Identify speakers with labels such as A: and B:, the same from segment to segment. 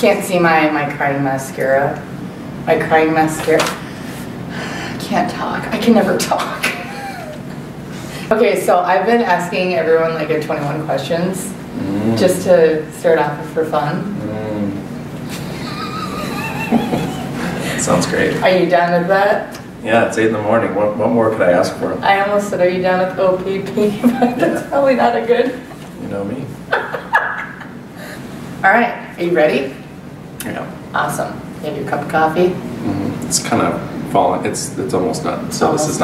A: can't see my crying mascara. My crying mascara. I can't talk. I can never talk. Okay, so I've been asking everyone like a 21 questions just to start off with for fun.
B: Sounds great.
A: Are you down with that?
B: Yeah, it's 8 in the morning. What more could I ask for?
A: I almost said, are you down with OPP? But that's probably not a good.
B: You know me.
A: All right, are you ready?
B: Yeah.
A: Awesome. You have your cup of coffee?
B: It's kind of fallen. It's almost done. So
A: Almost
B: this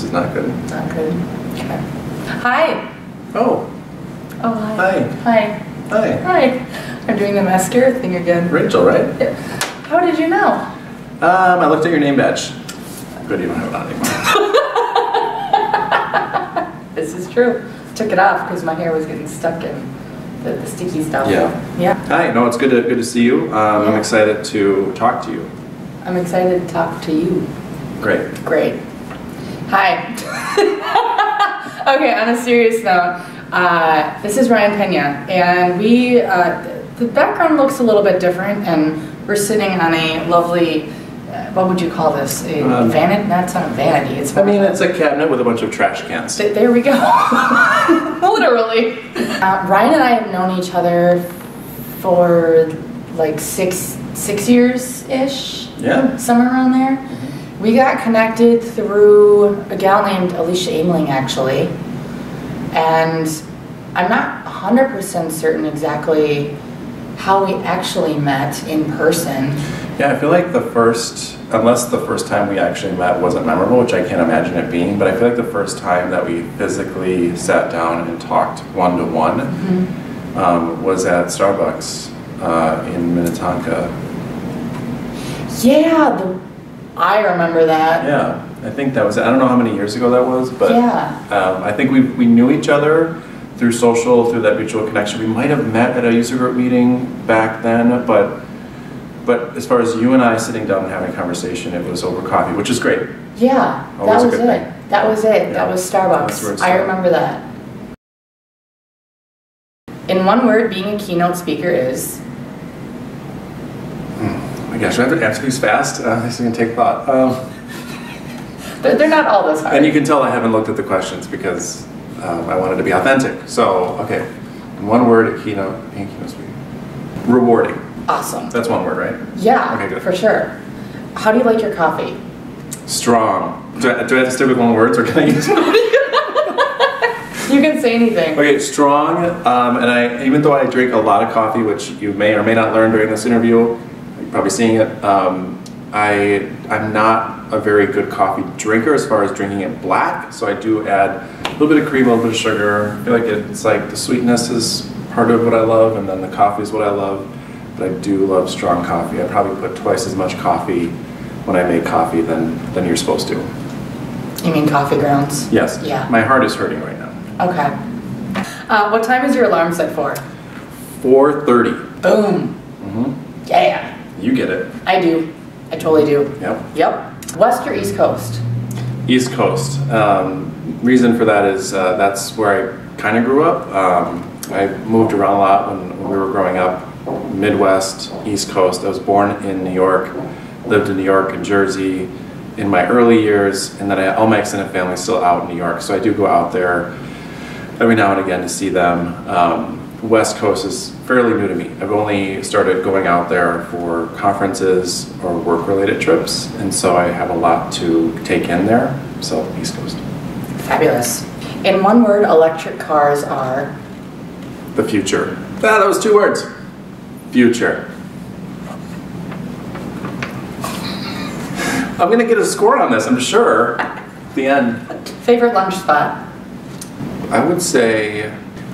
B: is not good.
A: Not good. Okay. Hi.
B: Oh.
A: Oh, hi.
B: Hi.
A: Hi.
B: Hi.
A: Hi. I'm doing the mascara thing again.
B: Rachel, right?
A: Yeah. How did you know?
B: I looked at your name badge. But you don't have it on anymore.
A: This is true. Took it off because my hair was getting stuck in the sticky stuff.
B: Yeah.
A: Yeah.
B: Hi. No, it's good to see you. I'm
A: Yeah.
B: excited to talk to you.
A: I'm excited to talk to you.
B: Great.
A: Great. Hi. Okay, on a serious note, this is Ryan Pena, and we, the background looks a little bit different, and we're sitting on a lovely, what would you call this? A vanity? That's not a vanity. It's
B: it's a cabinet with a bunch of trash cans.
A: There we go. Literally. Ryan and I have known each other for like six years-ish.
B: Yeah.
A: Somewhere around there. We got connected through a gal named Alicia Aimling, actually. And I'm not 100% certain exactly how we actually met in person.
B: Yeah, I feel like unless the first time we actually met wasn't memorable, which I can't imagine it being, but I feel like the first time that we physically sat down and talked one-to-one was at Starbucks in Minnetonka.
A: Yeah, I remember that.
B: Yeah, I think that was it. I don't know how many years ago that was, but
A: yeah.
B: I think we knew each other through through that mutual connection. We might have met at a user group meeting back then, but as far as you and I sitting down and having a conversation, it was over coffee, which is great.
A: Yeah,
B: Always
A: that was
B: a good
A: it.
B: thing.
A: That was it.
B: Yeah.
A: That was Starbucks.
B: That's where it
A: I
B: started.
A: remember that. In one word, being a keynote speaker is?
B: Oh my gosh, do I have to answer these fast? This is going to take thought.
A: They're not all this hard.
B: And you can tell I haven't looked at the questions because I wanted to be authentic. So, okay, in one word, being a keynote speaker. Rewarding.
A: Awesome.
B: That's one word, right?
A: Yeah,
B: Okay, good.
A: for sure. How do you like your coffee?
B: Strong. Do I have to stick with one word, or can I use
A: You can say anything.
B: Okay, strong, and even though I drink a lot of coffee, which you may or may not learn during this interview, you're probably seeing it, I'm not a very good coffee drinker as far as drinking it black, so I do add a little bit of cream, a little bit of sugar. I feel like it's like the sweetness is part of what I love, and then the coffee is what I love, but I do love strong coffee. I probably put twice as much coffee when I make coffee than you're supposed to.
A: You mean coffee grounds?
B: Yes.
A: Yeah.
B: My heart is hurting right now.
A: Okay. What time is your alarm set for?
B: 4:30.
A: Boom. Yeah.
B: You get it.
A: I do. I totally do.
B: Yep.
A: Yep. West or East Coast?
B: East Coast. Reason for that is that's where I kind of grew up. I moved around a lot when we were growing up. Midwest, East Coast. I was born in New York, lived in New York and Jersey in my early years, and then all my extended family is still out in New York, so I do go out there every now and again to see them. West Coast is fairly new to me. I've only started going out there for conferences or work-related trips, and so I have a lot to take in there, so East Coast.
A: Fabulous. In one word, electric cars are?
B: The future. That was 2 words. Future. I'm gonna get a score on this, I'm sure. At the end.
A: Favorite lunch spot?
B: I would say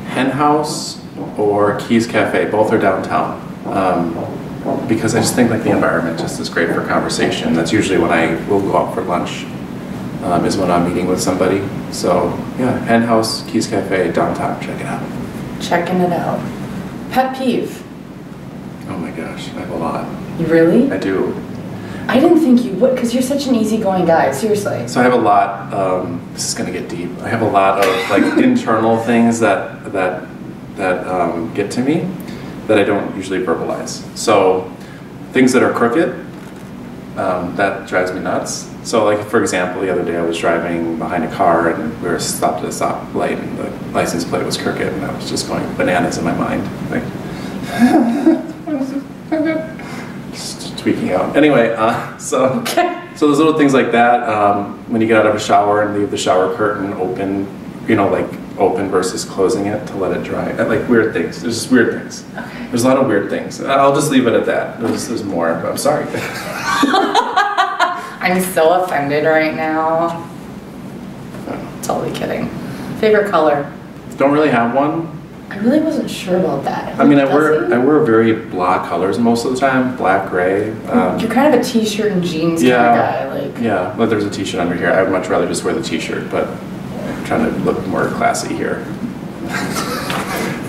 B: Hen House or Keys Cafe. Both are downtown. Because I just think like the environment just is great for conversation. That's usually when I will go out for lunch. Is when I'm meeting with somebody. So yeah, Hen House, Keys Cafe, downtown. Check it out.
A: Checking it out. Pet peeve?
B: Oh my gosh, I have a lot.
A: You really?
B: I do.
A: I didn't think you would, because you're such an easygoing guy, seriously.
B: So I have a lot, this is gonna get deep. I have a lot of like internal things that get to me that I don't usually verbalize. So things that are crooked, that drives me nuts. So like, for example, the other day I was driving behind a car and we were stopped at a stoplight and the license plate was crooked and I was just going bananas in my mind. Like, just tweaking out. Anyway, so those little things like that, when you get out of a shower and leave the shower curtain open, you know, like open versus closing it to let it dry. Like weird things. There's just weird things. Okay. There's a lot of weird things. I'll just leave it at that. There's more, but I'm sorry.
A: I'm so offended right now. Totally kidding. Favorite color?
B: Don't really have one.
A: I really wasn't sure about that.
B: I mean, I wear very blah colors most of the time. Black, gray.
A: You're kind of a t-shirt and jeans kind of guy. Like.
B: Yeah, but there's a t-shirt under here. I would much rather just wear the t-shirt, but I'm trying to look more classy here.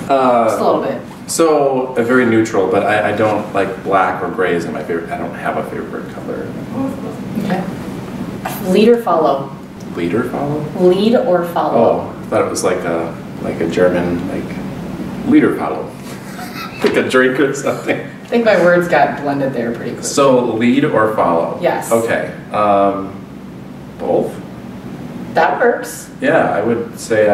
A: Just a little bit.
B: So, very neutral, but I don't like black or gray isn't my favorite. I don't have a favorite color.
A: Okay. Lead or follow?
B: Lead or follow?
A: Lead or follow.
B: Oh, I thought it was like a German, like, leader follow. Like a drink or something.
A: I think my words got blended there pretty quickly.
B: So, lead or follow?
A: Yes.
B: Okay. Both?
A: That works.
B: Yeah, I would say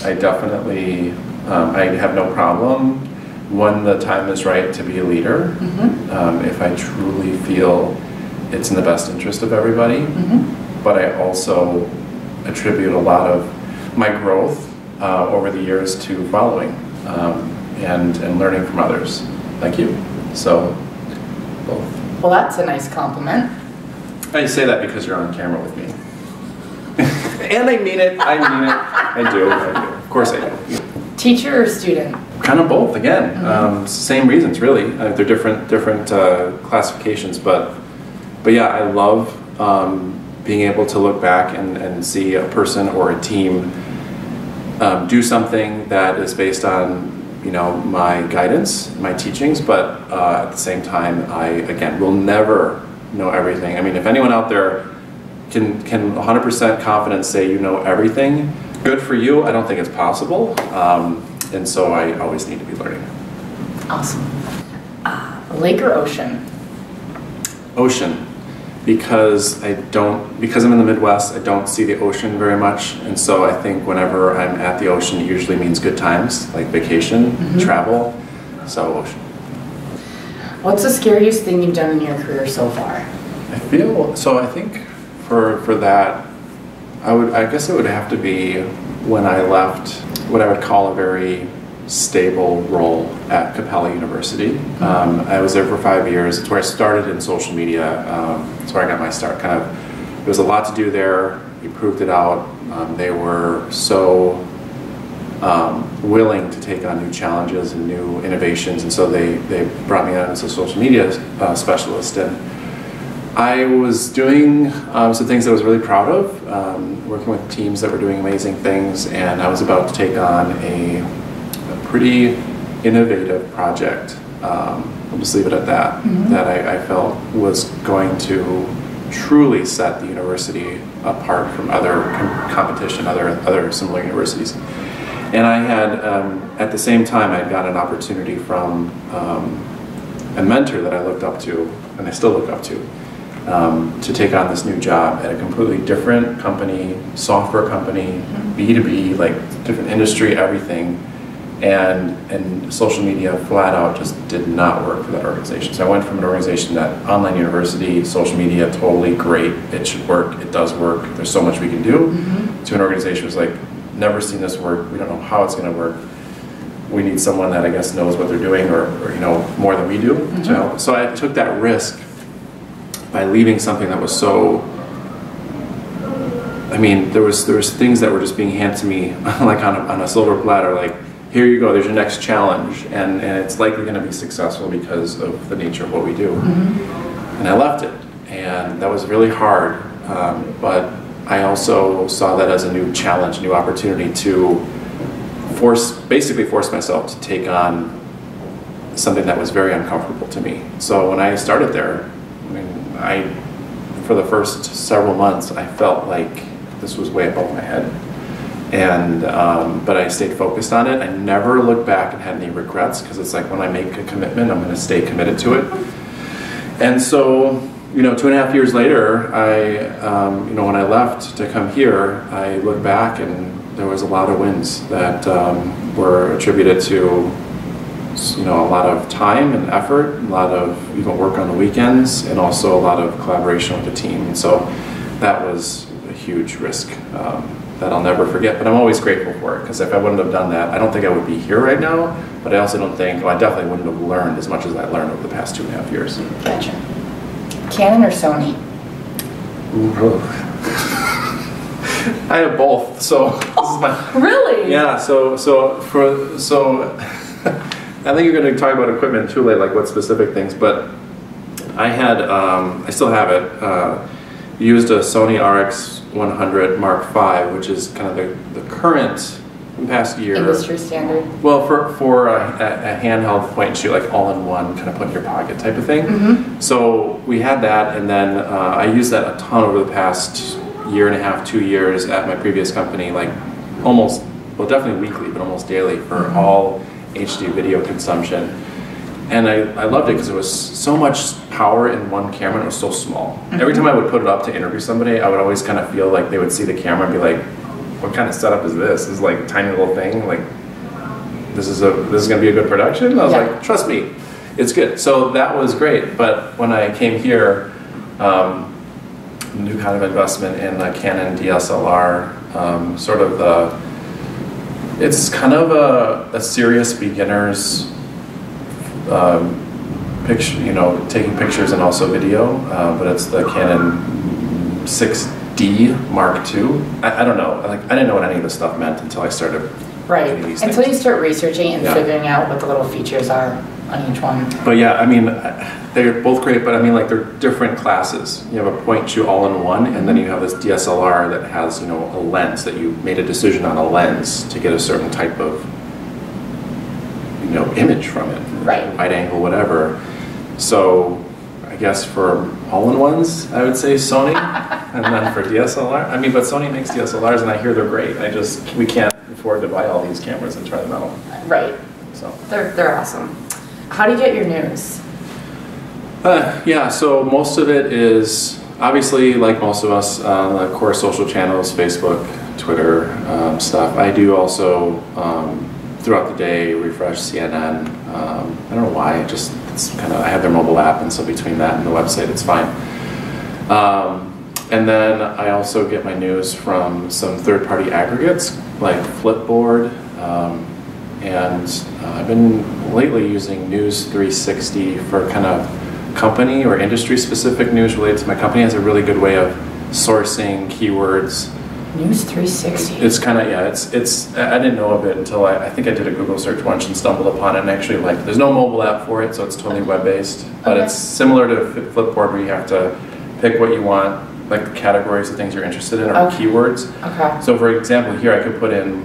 B: I definitely, I have no problem when the time is right to be a leader. Mm-hmm. If I truly feel it's in the best interest of everybody. Mm-hmm. But I also attribute a lot of my growth over the years to following and learning from others, like you. So, both.
A: Well, that's a nice compliment.
B: I say that because you're on camera with me. And I mean it. I do. Of course I do.
A: Teacher or student?
B: Kind of both, again.
A: Mm-hmm.
B: Same reasons, really. They're different classifications, but yeah, I love being able to look back and see a person or a team do something that is based on, you know, my guidance, my teachings, but at the same time, I, again, will never know everything. I mean, if anyone out there can 100% confidence say you know everything, good for you. I don't think it's possible, and so I always need to be learning.
A: Awesome. Lake or ocean?
B: Ocean. Because I'm in the Midwest, I don't see the ocean very much, and so I think whenever I'm at the ocean, it usually means good times, like vacation, mm-hmm. travel, so ocean.
A: What's the scariest thing you've done in your career so far?
B: I think for that, I guess it would have to be when I left what I would call a very stable role at Capella University. Mm-hmm. I was there for 5 years. It's where I started in social media. It's where I got my start. There was a lot to do there. We proved it out. They were so willing to take on new challenges and new innovations, and so they brought me on as a social media specialist. And I was doing some things that I was really proud of, working with teams that were doing amazing things, and I was about to take on a pretty innovative project, I'll just leave it at that, mm-hmm. that I felt was going to truly set the university apart from other competition, other similar universities. And I had, at the same time, I had got an opportunity from a mentor that I looked up to, and I still look up to take on this new job at a completely different company, software company, B2B, like different industry, everything. And social media flat out just did not work for that organization. So I went from an organization that online university, social media, totally great, it should work, it does work, there's so much we can do, mm-hmm. to an organization that was like, never seen this work, we don't know how it's going to work. We need someone that I guess knows what they're doing or you know, more than we do, mm-hmm. to help. So I took that risk by leaving something that was so, I mean, there was things that were just being handed to me like on a silver platter, like, here you go, there's your next challenge, and it's likely going to be successful because of the nature of what we do. Mm-hmm. And I left it, and that was really hard, but I also saw that as a new challenge, new opportunity to basically force myself to take on something that was very uncomfortable to me. So when I started there, I mean, for the first several months, I felt like this was way above my head. And but I stayed focused on it. I never looked back and had any regrets, because it's like when I make a commitment, I'm going to stay committed to it. And so, 2.5 years later, when I left to come here, I look back and there was a lot of wins that were attributed to, a lot of time and effort, a lot of even work on the weekends, and also a lot of collaboration with the team. And so that was a huge risk that I'll never forget, but I'm always grateful for it, because if I wouldn't have done that, I don't think I would be here right now, but I also don't think, I definitely wouldn't have learned as much as I learned over the past 2.5 years.
A: Gotcha. Canon or Sony?
B: Ooh. I have both, so this is my...
A: Really?
B: Yeah, so I think you're going to talk about equipment too, like what specific things, but I had, I still have it, used a Sony RX100 Mark V, which is kind of the current, past year.
A: Industry standard.
B: Well, for a handheld point and shoot, like all-in-one, kind of put in your pocket type of thing.
A: Mm-hmm.
B: So we had that, and then I used that a ton over the past 1.5 to 2 years at my previous company, like almost, well, definitely weekly, but almost daily for all HD video consumption. And I loved it because it was so much power in one camera and it was so small. Every time I would put it up to interview somebody, I would always kind of feel like they would see the camera and be like, what kind of setup is this? This is like a tiny little thing, like this is gonna be a good production? And I was like, trust me, it's good. So that was great. But when I came here, new kind of investment in a Canon DSLR, it's kind of a serious beginner's picture, taking pictures and also video, but it's the Canon 6D Mark II. I don't know, I didn't know what any of this stuff meant until I started
A: Right,
B: these
A: until
B: things.
A: you start researching and figuring out what the little features are on each one.
B: But yeah, they're both great, but like they're different classes. You have a point and shoot all-in-one, and then you have this DSLR that has, a lens that you made a decision on a lens to get a certain type of, image from it.
A: Right.
B: Wide angle, whatever. So I guess for all-in-ones, I would say Sony, and then for DSLR, but Sony makes DSLRs, and I hear they're great. We can't afford to buy all these cameras and try them out.
A: Right.
B: So
A: they're awesome. How do you get your news?
B: So most of it is obviously, like most of us, on the core social channels, Facebook, Twitter, stuff. I do also throughout the day refresh CNN. I don't know why. It's kind of, I have their mobile app, and so between that and the website, it's fine. And then I also get my news from some third-party aggregates like Flipboard, and I've been lately using News 360 for kind of company or industry-specific news related to my company. It has a really good way of sourcing keywords.
A: News 360.
B: It's kind of, it's I didn't know of it until I think I did a Google search once and stumbled upon it, and actually there's no mobile app for it, so it's totally web-based, but it's similar to Flipboard, where you have to pick what you want, like the categories of things you're interested in, or keywords.
A: Okay.
B: So for example, here I could put in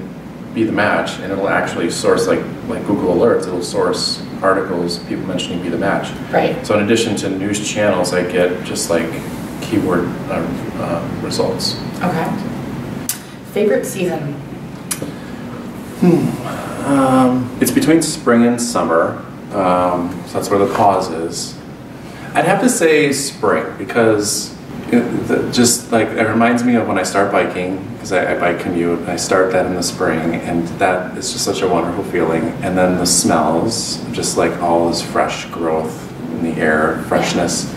B: "be the match," and it'll actually source like Google Alerts. It'll source articles, people mentioning "be the match."
A: Right.
B: So in addition to news channels, I get just like keyword results.
A: Okay. Favorite season?
B: It's between spring and summer, so that's where the pause is. I'd have to say spring, because it reminds me of when I start biking, because I bike commute, and I start that in the spring, and that is just such a wonderful feeling. And then the smells, just like all this fresh growth in the air, freshness.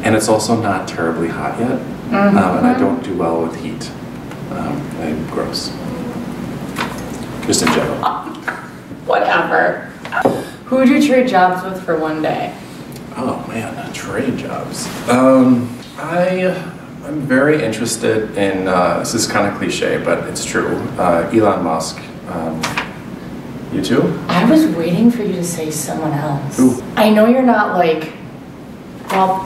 B: And it's also not terribly hot yet, and I don't do well with heat. I'm gross. Just in general.
A: Whatever. Who would you trade jobs with for one day?
B: Oh man, trade jobs. I'm very interested in, this is kind of cliche, but it's true, Elon Musk. You too?
A: I was waiting for you to say someone else.
B: Ooh.
A: I know you're not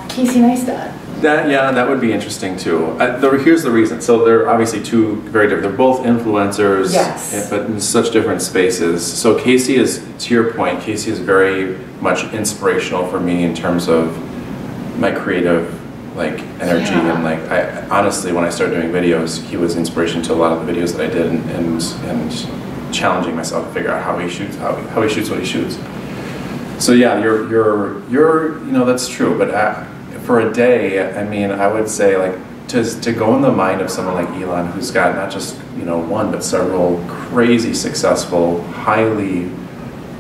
A: Casey Neistat.
B: That would be interesting too. Here's the reason. So they're obviously two very different. They're both influencers,
A: yes,
B: but in such different spaces. So Casey is, to your point, Casey is very much inspirational for me in terms of my creative energy, and honestly, when I started doing videos, he was inspiration to a lot of the videos that I did, and challenging myself to figure out how he shoots what he shoots. So yeah, that's true. But for a day, I mean, I would say like to go in the mind of someone like Elon, who's got not just one but several crazy successful, highly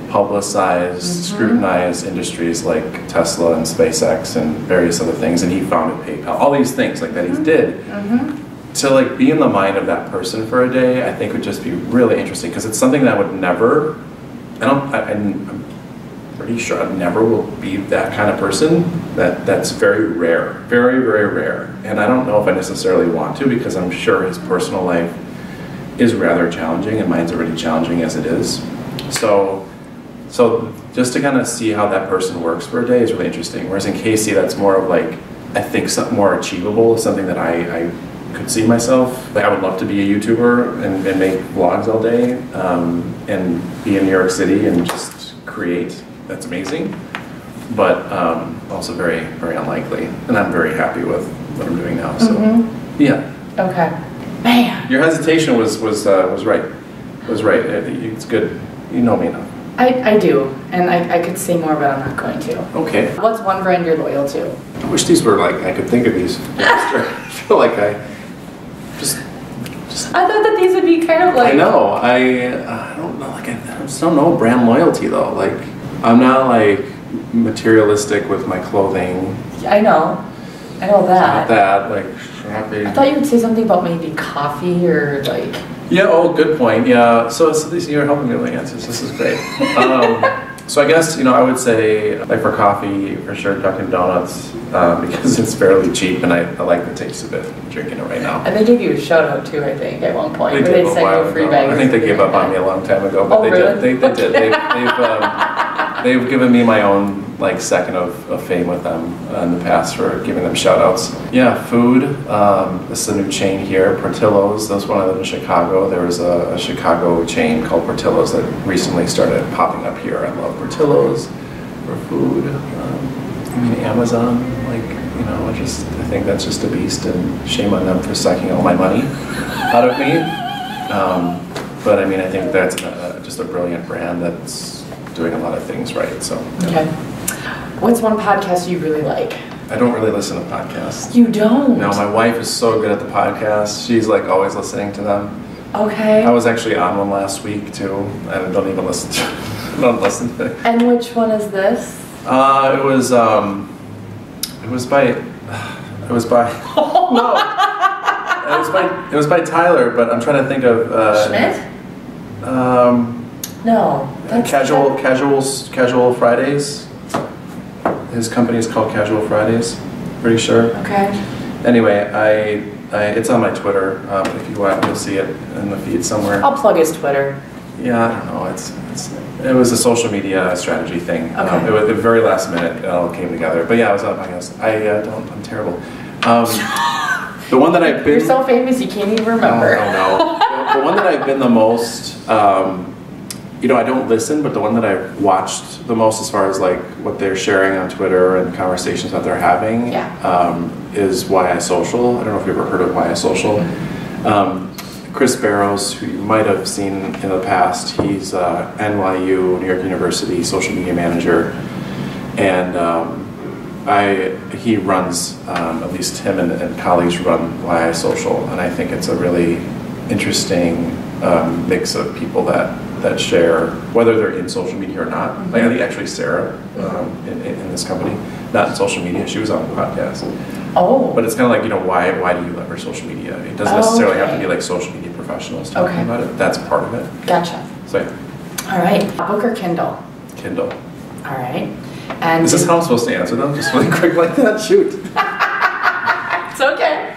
B: publicized, scrutinized industries like Tesla and SpaceX and various other things, and he founded PayPal. All these things like that he did. To like be in the mind of that person for a day, I think would just be really interesting because it's something that I would never. I'm pretty sure I never will be that kind of person. That's very rare, very, very rare. And I don't know if I necessarily want to because I'm sure his personal life is rather challenging and mine's already challenging as it is. So just to kind of see how that person works for a day is really interesting. Whereas in Casey, that's more of like, I think something more achievable, something that I could see myself. Like I would love to be a YouTuber and make vlogs all day and be in New York City and just create. That's amazing. But also very, very unlikely. And I'm very happy with what I'm doing now. So yeah.
A: Okay. Man.
B: Your hesitation was right. Was right. It's good. You know me now.
A: I do, and I could say more, but I'm not going to.
B: Okay.
A: What's one brand you're loyal to?
B: I wish these were like, I could think of these faster. I feel like I just
A: I thought that these would be kind of like...
B: I know. I don't know. Like I just don't know brand loyalty though. Like I'm not like materialistic with my clothing.
A: I know that.
B: Not that like shopping.
A: I thought you would say something about maybe coffee or like...
B: Yeah, oh, good point. Yeah, so you're helping me with the answers. This is great. So I guess, I would say, like for coffee, for sure, Dunkin' Donuts, because it's fairly cheap and I like the taste of it. I'm drinking it right now.
A: And they gave you a shout out too, I think, at one point.
B: They
A: did send you a free bag.
B: I think they gave up on me a long time ago, but
A: oh,
B: they
A: really?
B: did. They did. They've given me my own like second of fame with them in the past for giving them shout outs. Yeah, food. This is a new chain here, Portillo's. That's one of them in Chicago. There was a Chicago chain called Portillo's that recently started popping up here. I love Portillo's for food. Amazon, I think that's just a beast, and shame on them for sucking all my money out of me. But I think that's just a brilliant brand that's doing a lot of things right. So.
A: Okay. What's one podcast you really like?
B: I don't really listen to podcasts.
A: You don't?
B: No, my wife is so good at the podcasts. She's like always listening to them.
A: Okay.
B: I was actually on one last week too. I don't even listen to it. I don't listen to it.
A: And which one is this?
B: It was by It was by Tyler, but I'm trying to think of
A: Schmidt? No. That's Casual Fridays.
B: His company is called Casual Fridays. Pretty sure.
A: Okay.
B: Anyway, it's on my Twitter. If you want, you'll see it in the feed somewhere.
A: I'll plug his Twitter.
B: Yeah, I don't know. It was a social media strategy thing.
A: Okay.
B: It was the very last minute. It all came together. But yeah, I was on a podcast. I'm terrible. The one that I've been...
A: You're so famous you can't even remember.
B: Oh, no. The one that I've been the most... I don't listen, but the one that I've watched the most as far as like what they're sharing on Twitter and conversations that they're having is Why I Social. I don't know if you've ever heard of Why I Social. Chris Barrows, who you might have seen in the past, he's NYU, New York University social media manager, and he runs, at least him and colleagues run Why I Social, and I think it's a really interesting mix of people that share, whether they're in social media or not. Like I think actually Sarah in this company, not in social media, she was on the podcast.
A: Oh.
B: But it's kind of like, why do you leverage social media? It doesn't necessarily have to be like social media professionals talking about it. That's part of it.
A: Gotcha.
B: So yeah.
A: All right. Book or Kindle?
B: Kindle.
A: All right. And
B: is this how I'm supposed to answer them? Just really quick like that? Shoot.
A: It's okay.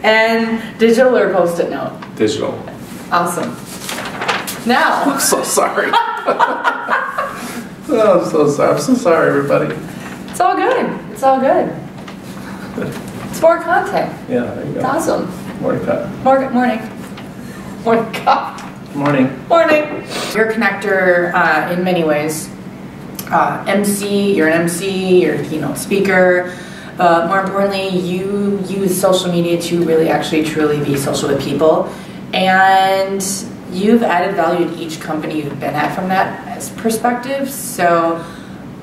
A: And digital or Post-it note?
B: Digital.
A: Awesome. Now.
B: I'm so sorry. I'm so sorry, everybody.
A: It's all good. It's all good. It's more content.
B: Yeah, there you go.
A: It's awesome.
B: Morning cut.
A: Morning. Morning cut.
B: Morning.
A: Morning. You're a connector in many ways. You're an MC, you're a keynote speaker. More importantly, you use social media to really actually truly be social with people. And you've added value to each company you've been at from that perspective. So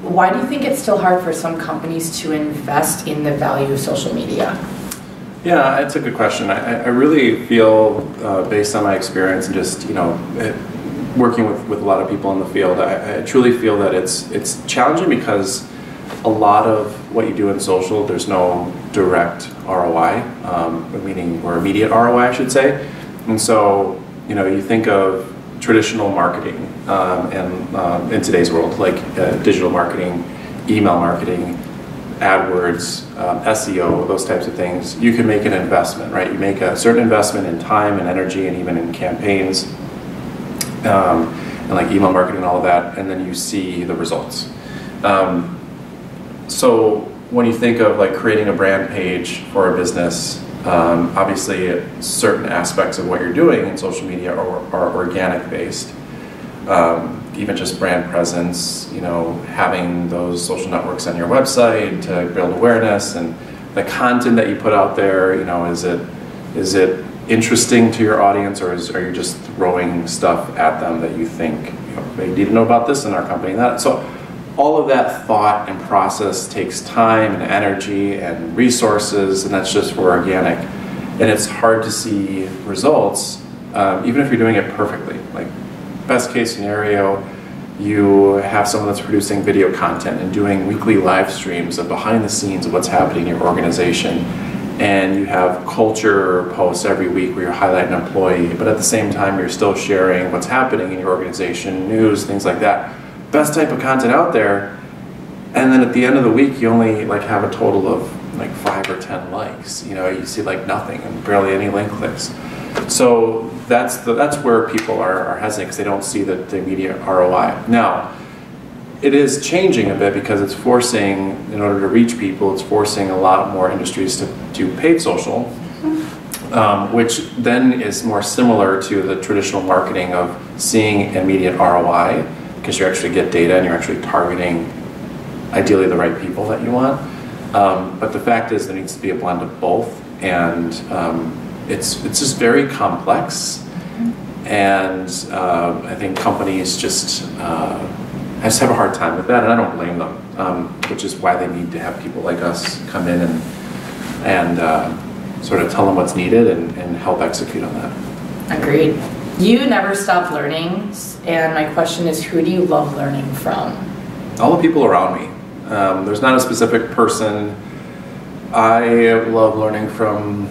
A: why do you think it's still hard for some companies to invest in the value of social media?
B: Yeah, it's a good question. I really feel, based on my experience and just, working with a lot of people in the field, I truly feel that it's challenging because a lot of what you do in social, there's no direct ROI, or immediate ROI, I should say. And so, you think of traditional marketing and in today's world, like digital marketing, email marketing, AdWords, SEO, those types of things. You can make an investment, right? You make a certain investment in time and energy and even in campaigns and like email marketing and all of that, and then you see the results. So when you think of like creating a brand page for a business, obviously certain aspects of what you're doing in social media are organic based. Even just brand presence, having those social networks on your website to build awareness, and the content that you put out there, is it interesting to your audience, or are you just throwing stuff at them that you think they need to know about this in our company and that? So all of that thought and process takes time and energy and resources, and that's just for organic. And it's hard to see results, even if you're doing it perfectly. Like, best case scenario, you have someone that's producing video content and doing weekly live streams of behind the scenes of what's happening in your organization, and you have culture posts every week where you're highlighting an employee, but at the same time you're still sharing what's happening in your organization, news, things like that. Best type of content out there, and then at the end of the week you only like have a total of like 5 or 10 likes. You see like nothing and barely any link clicks. So that's where people are hesitant, because they don't see the immediate ROI. Now, it is changing a bit because it's forcing, in order to reach people, it's forcing a lot more industries to do paid social, which then is more similar to the traditional marketing of seeing immediate ROI, because you actually get data and you're actually targeting ideally the right people that you want. But the fact is there needs to be a blend of both, and it's just very complex, and I think companies just have a hard time with that, and I don't blame them, which is why they need to have people like us come in and sort of tell them what's needed and help execute on that.
A: Agreed. You never stop learning, and my question is, who do you love learning from?
B: All the people around me. There's not a specific person. I love learning from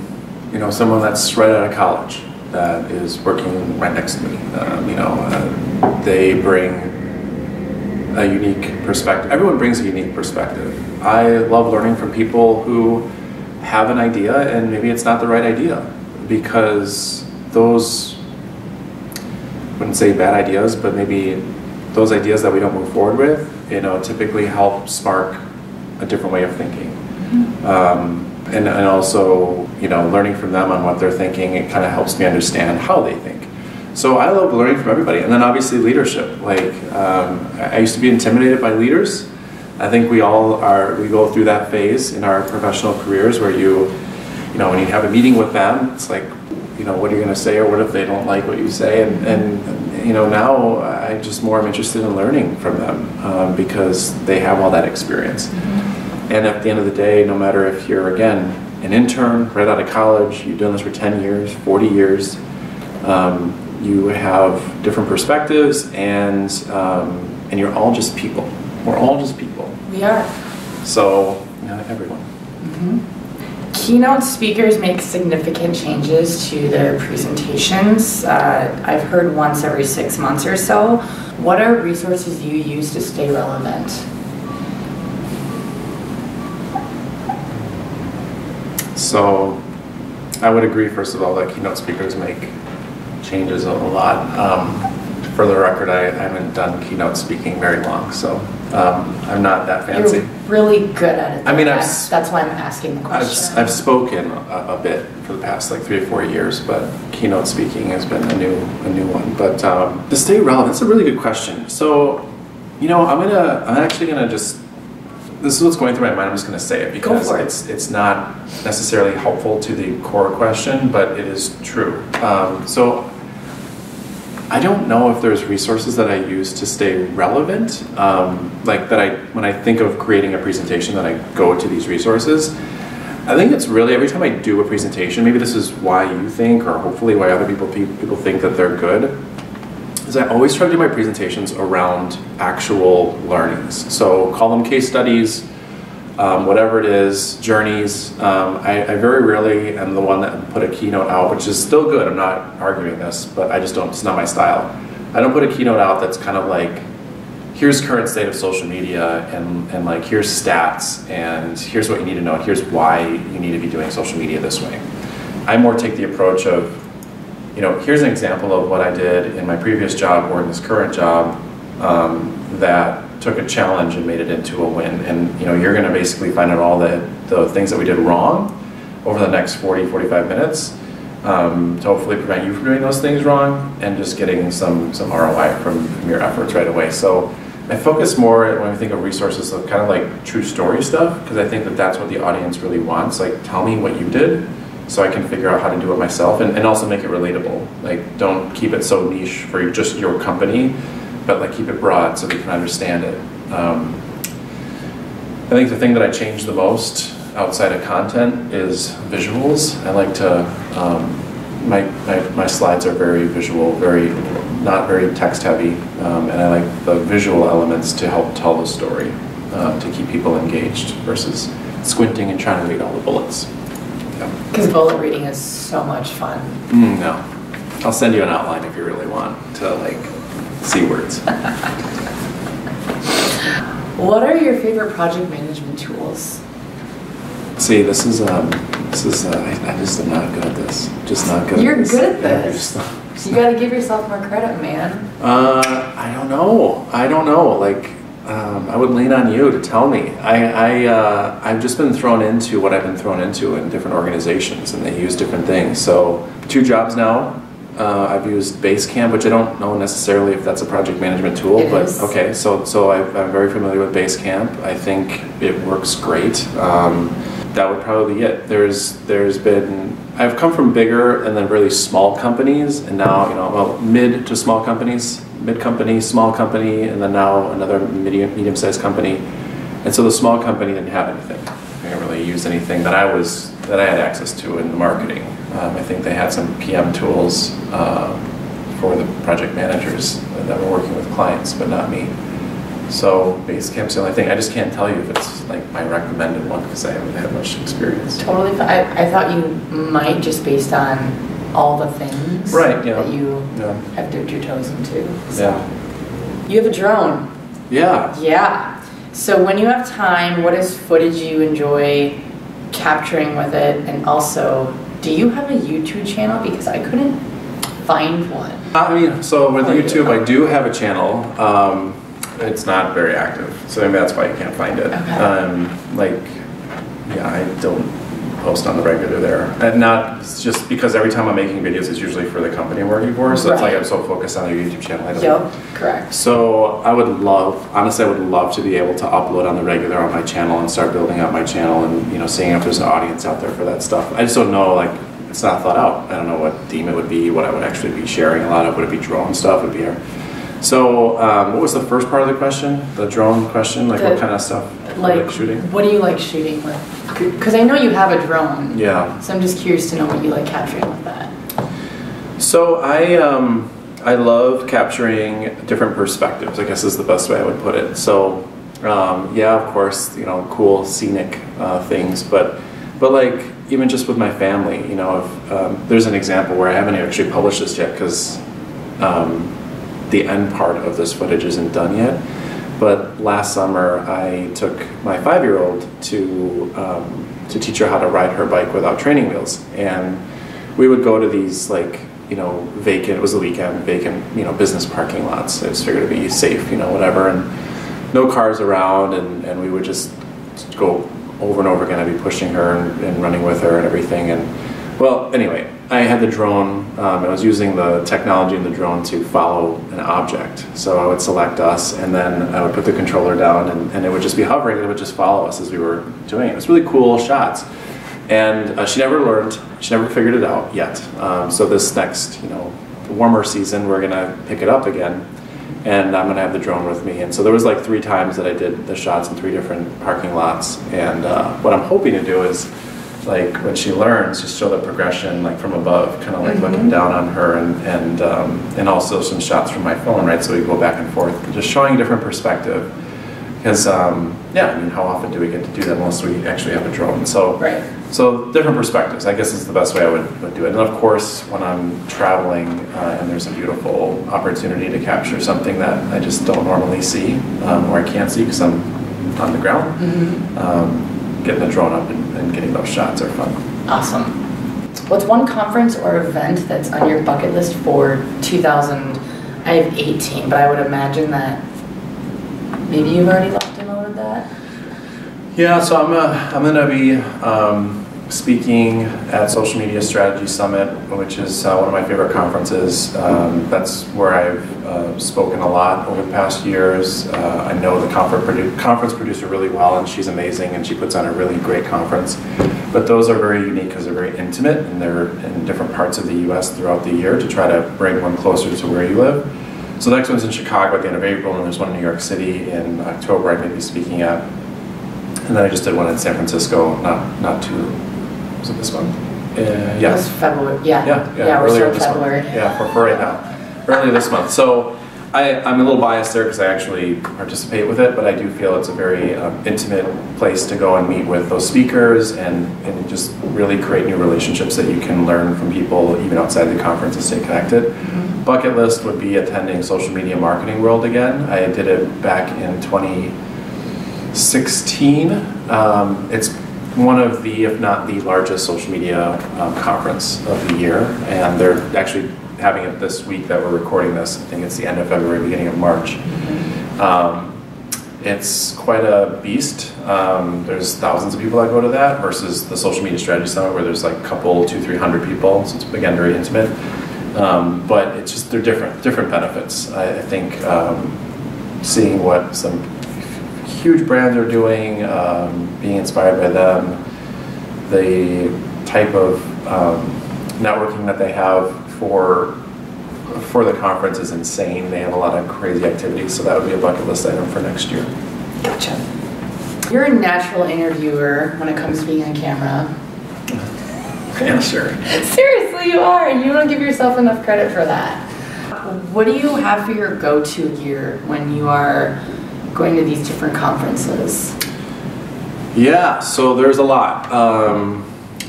B: someone that's right out of college that is working right next to me. They bring a unique perspective. Everyone brings a unique perspective. I love learning from people who have an idea and maybe it's not the right idea, because those, I wouldn't say bad ideas, but maybe those ideas that we don't move forward with, typically help spark a different way of thinking. And also, learning from them on what they're thinking, it kind of helps me understand how they think. So I love learning from everybody. And then obviously leadership. Like, I used to be intimidated by leaders. I think we go through that phase in our professional careers where when you have a meeting with them, it's like, what are you going to say, or what if they don't like what you say? And now I'm just more interested in learning from them because they have all that experience. And at the end of the day, no matter if you're, again, an intern right out of college, you've done this for 10 years, 40 years, you have different perspectives, and you're all just people. We're all just people.
A: We are.
B: So, everyone.
A: Keynote speakers make significant changes to their presentations. I've heard once every 6 months or so. What are resources you use to stay relevant?
B: So I would agree, first of all, that keynote speakers make changes a lot. For the record, I haven't done keynote speaking very long, so I'm not that fancy.
A: You're really good at it.
B: I mean,
A: that's why I'm asking the question.
B: I've spoken a bit for the past like 3 or 4 years, but keynote speaking has been a new one. But to stay relevant, it's a really good question. So, I'm actually gonna just. This is what's going through my mind. I'm just going to say it because it's not necessarily helpful to the core question, but it is true. So I don't know if there's resources that I use to stay relevant. Like when I think of creating a presentation, that I go to these resources. I think it's really every time I do a presentation, maybe this is why you think, or hopefully why other people think that they're good, is I always try to do my presentations around actual learnings. So call them case studies, whatever it is, journeys. I very rarely am the one that put a keynote out, which is still good. I'm not arguing this, but I just don't, it's not my style. I don't put a keynote out that's kind of like, here's current state of social media, and like here's stats, and here's what you need to know, and here's why you need to be doing social media this way. I more take the approach of, here's an example of what I did in my previous job or in this current job that took a challenge and made it into a win. And you're going to basically find out all the things that we did wrong over the next 40-45 minutes to hopefully prevent you from doing those things wrong and just getting some ROI from your efforts right away. So I focus more when I think of resources of kind of like true story stuff, because I think that that's what the audience really wants. Like, tell me what you did so I can figure out how to do it myself, and also make it relatable. Like, don't keep it so niche for just your company, but like keep it broad so they can understand it. I think the thing that I change the most outside of content is visuals. I like to, my slides are very visual, not very text heavy, and I like the visual elements to help tell the story, to keep people engaged versus squinting and trying to read all the bullets.
A: Because bullet reading is so much fun.
B: No. I'll send you an outline if you really want to like see words.
A: What are your favorite project management tools?
B: See, this is I just am not good at this. Just not good
A: You're
B: at this.
A: good at this. You gotta give yourself more credit, man.
B: I don't know. Like, I would lean on you to tell me. I've just been thrown into what I've been thrown into in different organizations, and they use different things. So 2 jobs now. I've used Basecamp, which I don't know necessarily if that's a project management tool, but okay. So I'm very familiar with Basecamp. I think it works great. That would probably be it. There's been, I've come from bigger and then really small companies, and now mid to small companies, mid company, small company, and then now another medium-sized company. And so the small company didn't have anything. They didn't really use anything that I had access to in the marketing. I think they had some PM tools for the project managers that were working with clients, but not me. So Basecamp's the only thing. I just can't tell you if it's like my recommended one because I haven't had much experience.
A: Totally. I thought you might, just based on all the things that you have dipped your toes into. So.
B: Yeah.
A: You have a drone.
B: Yeah.
A: Yeah. So when you have time, what is footage you enjoy capturing with it? And also, do you have a YouTube channel? Because I couldn't find one.
B: I mean, so with YouTube, I do have a channel. It's not very active, so maybe that's why you can't find it. Okay. I don't post on the regular there, and not just because every time I'm making videos, it's usually for the company I'm working for. So it's like I'm so focused on a YouTube channel. I don't.
A: Correct.
B: So I would love to be able to upload on the regular on my channel and start building out my channel, and seeing if there's an audience out there for that stuff. I just don't know. Like, it's not thought out. I don't know what theme it would be, what I would actually be sharing a lot of. Would it be drone stuff? Would it be So what was the first part of the question? The drone question? Like what kind of stuff? Like shooting? What
A: do you like shooting with? Because I know you have a drone.
B: Yeah.
A: So I'm just curious to know what you like capturing with that.
B: So I love capturing different perspectives, I guess is the best way I would put it. So of course, cool scenic things, but like even just with my family, if there's an example where I haven't actually published this yet because the end part of this footage isn't done yet, but last summer I took my 5-year-old to teach her how to ride her bike without training wheels, and we would go to these vacant, it was the weekend, vacant business parking lots. I just figured it'd be safe, whatever, and no cars around, and we would just go over and over again. I'd be pushing her and running with her and everything, and well, anyway, I had the drone. I was using the technology in the drone to follow an object. So I would select us, and then I would put the controller down, and it would just be hovering, and it would just follow us as we were doing it. It was really cool shots. And she never learned, she never figured it out yet. So this next, warmer season, we're gonna pick it up again, and I'm gonna have the drone with me. And so there was like 3 times that I did the shots in 3 different parking lots. And what I'm hoping to do is, like when she learns, just show the progression like from above, kind of like looking down on her, and also some shots from my phone, right? So we go back and forth, just showing a different perspective. Because yeah, I mean, how often do we get to do that unless we actually have a drone? So so different perspectives, I guess, is the best way I would do it. And of course, when I'm traveling and there's a beautiful opportunity to capture something that I just don't normally see, or I can't see because I'm on the ground. Getting the drone up and getting those shots are fun.
A: Awesome. What's one conference or event that's on your bucket list for 2018, but I would imagine that maybe you've already locked and loaded that?
B: Yeah, so I'm going to be speaking at Social Media Strategy Summit, which is one of my favorite conferences. That's where I've spoken a lot over the past years. I know the conference producer really well, and she's amazing, and she puts on a really great conference. But those are very unique because they're very intimate, and they're in different parts of the U.S. throughout the year to try to bring one closer to where you live. So the next one's in Chicago at the end of April, and there's one in New York City in October I may be speaking at. And then I just did one in San Francisco, not too, was it this month? Yeah.
A: It was February,
B: Yeah,
A: we're still
B: this
A: February.
B: month. Yeah, for right now. Earlier this month. So I'm a little biased there because I actually participate with it, but I do feel it's a very intimate place to go and meet with those speakers and just really create new relationships that you can learn from people even outside the conference and stay connected. Bucket list would be attending Social Media Marketing World again. I did it back in 2016. It's one of the, if not the largest social media conference of the year, and they're actually having it this week that we're recording this. I think it's the end of February, beginning of March. It's quite a beast. There's thousands of people that go to that versus the Social Media Strategy Summit where there's like a couple, 200-300 people, so it's again very intimate. But it's just, they're different benefits. I think seeing what some huge brands are doing, being inspired by them, the type of networking that they have for the conference is insane. They have a lot of crazy activities, so that would be a bucket list item for next year.
A: Gotcha. You're a natural interviewer when it comes to being on camera.
B: Yeah, sure.
A: Seriously, you are, and you don't give yourself enough credit for that. What do you have for your go-to gear when you are going to these different conferences?
B: Yeah, so there's a lot.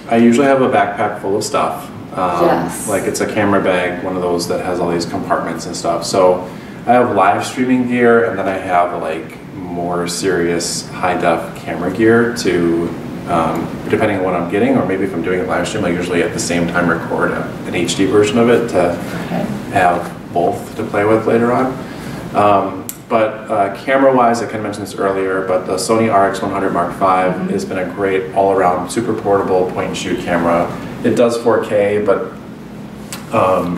B: I usually have a backpack full of stuff.
A: Yes.
B: Like it's a camera bag, one of those that has all these compartments and stuff. So I have live streaming gear, and then I have like more serious high-def camera gear to, depending on what I'm getting, or maybe if I'm doing a live stream, I usually at the same time record an HD version of it to have both to play with later on. But camera-wise, I kind of mentioned this earlier, but the Sony RX100 Mark V has been a great all-around super portable point-and-shoot camera. It does 4K, but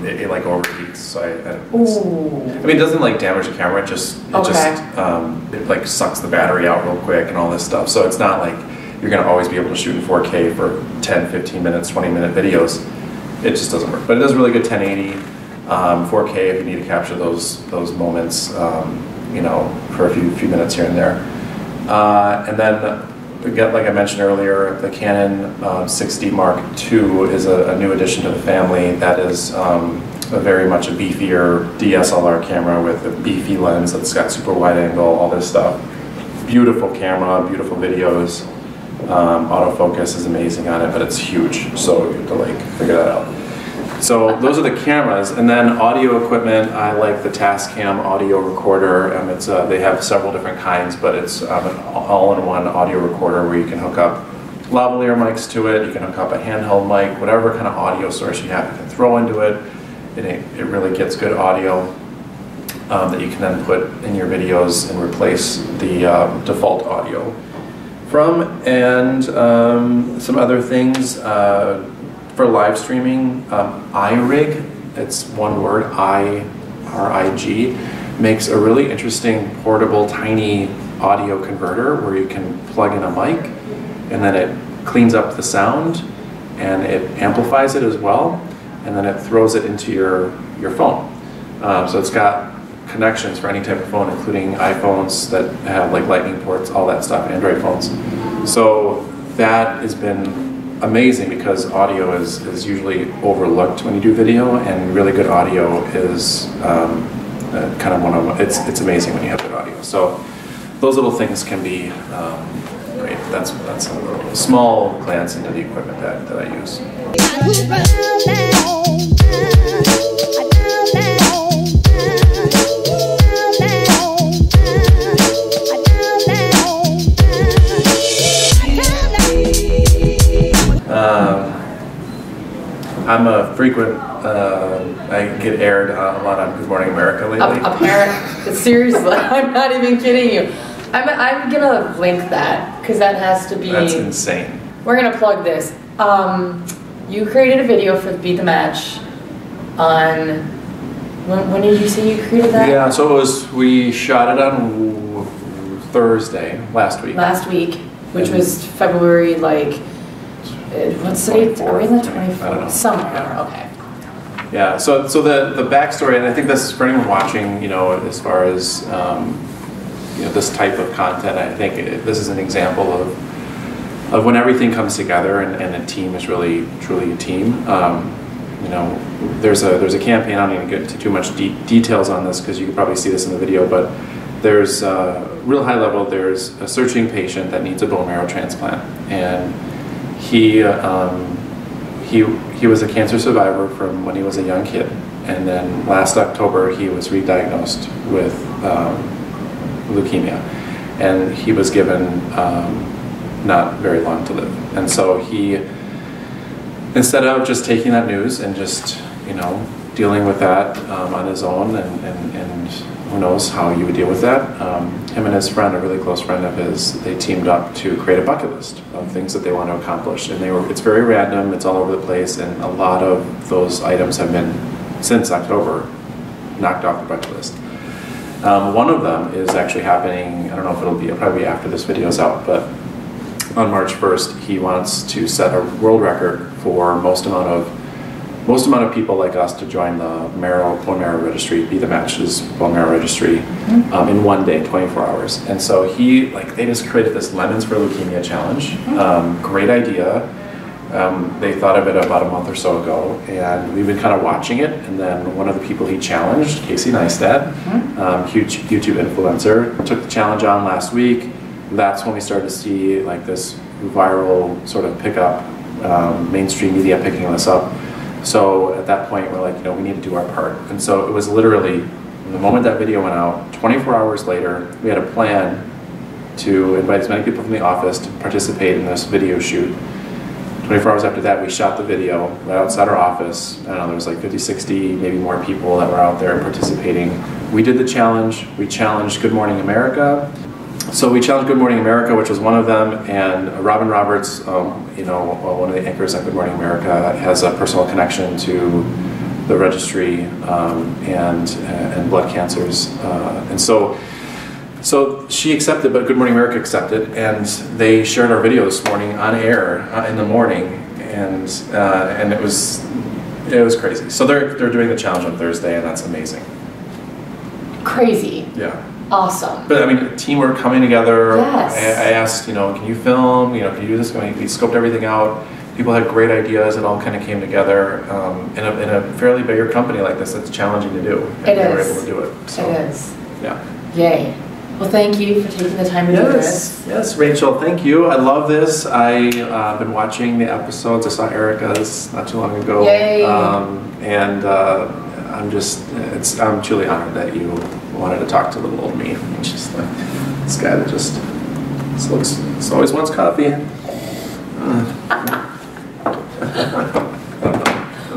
B: it like overheats. So I mean, it doesn't like damage the camera. It just it like sucks the battery out real quick and all this stuff. So it's not like you're gonna always be able to shoot in 4K for 10, 15 minutes, 20-minute videos. It just doesn't work. But it does really good 1080, 4K if you need to capture those moments. You know, for a few minutes here and there. And then, again, like I mentioned earlier, the Canon 6D Mark II is a new addition to the family. That is very much a beefier DSLR camera with a beefy lens that's got super wide angle, all this stuff. Beautiful camera, beautiful videos. Autofocus is amazing on it, but it's huge, so you have to like figure that out. So those are the cameras, and then audio equipment. I like the Tascam audio recorder. It's they have several different kinds, but it's an all-in-one audio recorder where you can hook up lavalier mics to it. You can hook up a handheld mic, whatever kind of audio source you have, you can throw into it. It really gets good audio that you can then put in your videos and replace the default audio from, and some other things. For live streaming, iRig, it's one word, I-R-I-G, makes a really interesting portable tiny audio converter where you can plug in a mic and then it cleans up the sound and it amplifies it as well. and then it throws it into your phone. So it's got connections for any type of phone, including iPhones that have like lightning ports, all that stuff, Android phones. So that has been amazing because audio is usually overlooked when you do video, and really good audio is kind of one of it's amazing when you have good audio. So those little things can be great. That's a little small glance into the equipment that I use. I'm a frequent, I get aired a lot on Good Morning America lately.
A: Seriously, I'm not even kidding you. I'm gonna link that, because that has to be...
B: That's insane.
A: We're gonna plug this. You created a video for Beat the Match on... When did you say you created that?
B: Yeah, so we shot it on Thursday, last week.
A: Last week, which was February, like... What's the date? Are we in the 24th?
B: I don't know.
A: Somewhere, okay.
B: Yeah, so the backstory, and I think this is for anyone watching, you know, as far as you know, this type of content, I think this is an example of when everything comes together and a team is really truly a team. You know, there's a campaign. I don't even get into too much details on this because you can probably see this in the video, but there's real high level. There's a searching patient that needs a bone marrow transplant, and he was a cancer survivor from when he was a young kid, and then last October he was re-diagnosed with leukemia, and he was given not very long to live. And so he, instead of just taking that news and just, you know, dealing with that on his own, and who knows how you would deal with that, him and his friend, a really close friend of his, they teamed up to create a bucket list of things that they want to accomplish. And it's very random, it's all over the place, and a lot of those items have been, since October, knocked off the bucket list. One of them is actually happening, I don't know if it'll probably be after this video is out, but on March 1st, he wants to set a world record for most amount of people like us to join the bone marrow registry, Be the Match's bone marrow registry, in one day, 24 hours. And so they just created this Lemons for Leukemia challenge. Great idea. They thought of it about a month or so ago, and we've been kind of watching it. And then one of the people he challenged, Casey Neistat, huge YouTube influencer, took the challenge on last week. That's when we started to see like this viral sort of pickup, mainstream media picking this up. So at that point, we're like, you know, we need to do our part. And so it was literally, the moment that video went out, 24 hours later, we had a plan to invite as many people from the office to participate in this video shoot. 24 hours after that, we shot the video right outside our office. I don't know, there was like 50, 60, maybe more people that were out there participating. We did the challenge. We challenged Good Morning America. So we challenged Good Morning America, which was one of them, and Robin Roberts, you know, one of the anchors at Good Morning America, has a personal connection to the registry and blood cancers, and so she accepted, but Good Morning America accepted, and they shared our video this morning on air in the morning, and it was crazy. So they're doing the challenge on Thursday, and that's amazing.
A: Crazy.
B: Yeah.
A: Awesome.
B: But I mean, teamwork coming together.
A: Yes.
B: I asked, you know, can you film? You know, can you do this? We scoped everything out. People had great ideas. It all kind of came together in a fairly bigger company like this. It's challenging to do. And
A: It
B: they were
A: is.
B: able to do it. So,
A: it is.
B: Yeah.
A: Yay. Well, thank you for taking the time to do this.
B: Yes, Rachel, thank you. I love this. I've been watching the episodes. I saw Erica's not too long ago.
A: Yay.
B: I'm truly honored that you wanted to talk to little old me. It's just like this guy that just always wants coffee.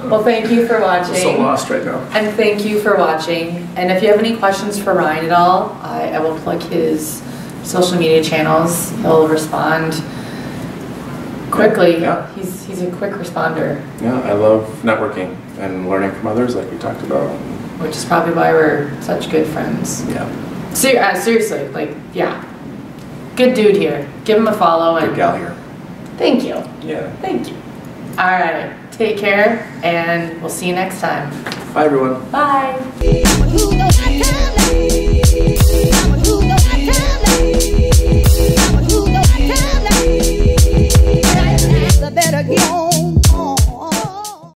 A: Well, thank you for watching.
B: I'm so lost right now.
A: And thank you for watching. And if you have any questions for Ryan at all, I will plug his social media channels. He'll respond quickly.
B: Yeah.
A: He's a quick responder.
B: Yeah, I love networking and learning from others like we talked about.
A: Which is probably why we're such good friends.
B: Yeah.
A: Seriously, like, yeah. Good dude here. Give him a follow.
B: Good gal here.
A: Thank you.
B: Yeah.
A: Thank you. All right, take care, and we'll see you next time.
B: Bye, everyone.
A: Bye.